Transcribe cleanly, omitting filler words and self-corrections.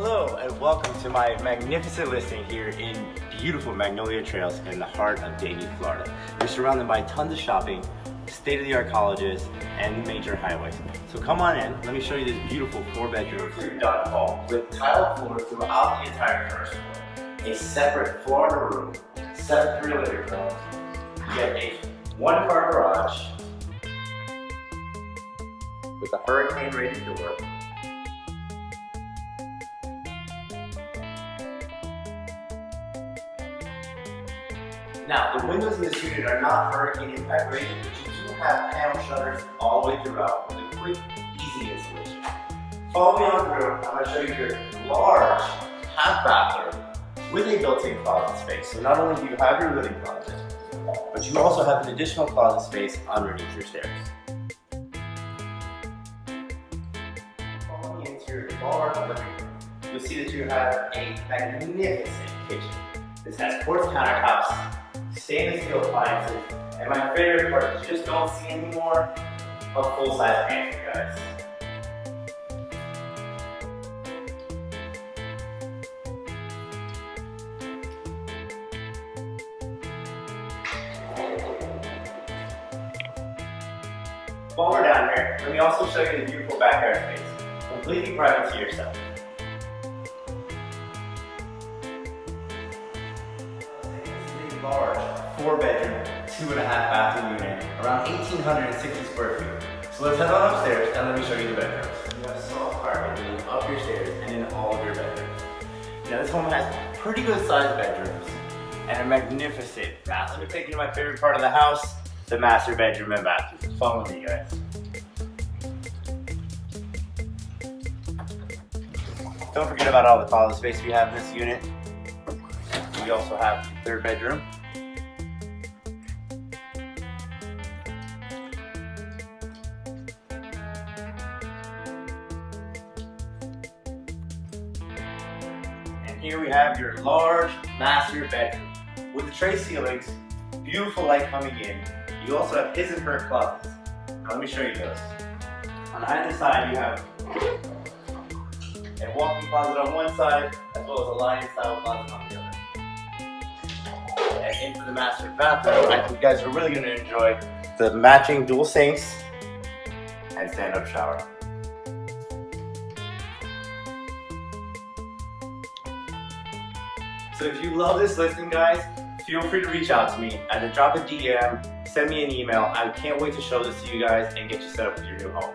Hello and welcome to my magnificent listing here in beautiful Magnolia Trails in the heart of Davie, Florida. We're surrounded by tons of shopping, state-of-the-art colleges, and major highways. So come on in, let me show you this beautiful 4-bedroom done home with tile floors throughout the entire first floor, a separate floor in the room, 7 living rooms, you get a 1-car garage with a hurricane-rated door. Now, the windows in this unit are not hurricane impact rated, but you do have panel shutters all the way throughout with a quick, easy installation. Follow me on through, I'm going to show you your large half bathroom with a built-in closet space. So not only do you have your living closet, but you also have an additional closet space underneath your stairs. Follow me into your large living room. You'll see that you have a magnificent kitchen. This has quartz countertops, stainless steel appliances, and my favorite part is you just don't see anymore a full-size pantry, guys. While we're down here, let me also show you the beautiful backyard space, completely private to yourself. Large 4-bedroom, 2.5-bathroom unit, around 1,860 square feet. So let's head on upstairs and let me show you the bedrooms. You have soft carpet leading up your stairs and in all of your bedrooms. Now this home has pretty good sized bedrooms and a magnificent bathroom. Let me take you to my favorite part of the house, the master bedroom and bathroom. Follow me, guys. Don't forget about all the closet space we have in this unit. We also have the 3rd bedroom. And here we have your large master bedroom with the tray ceilings, beautiful light coming in. You also have his and her closets. Now let me show you those. On either side you have a walk-in closet on one side as well as a lion-style closet on the other. And into the master bathroom, I think you guys are really going to enjoy the matching dual sinks and stand-up shower. So if you love this listing, guys, feel free to reach out to me. Either drop a DM, send me an email. I can't wait to show this to you guys and get you set up with your new home.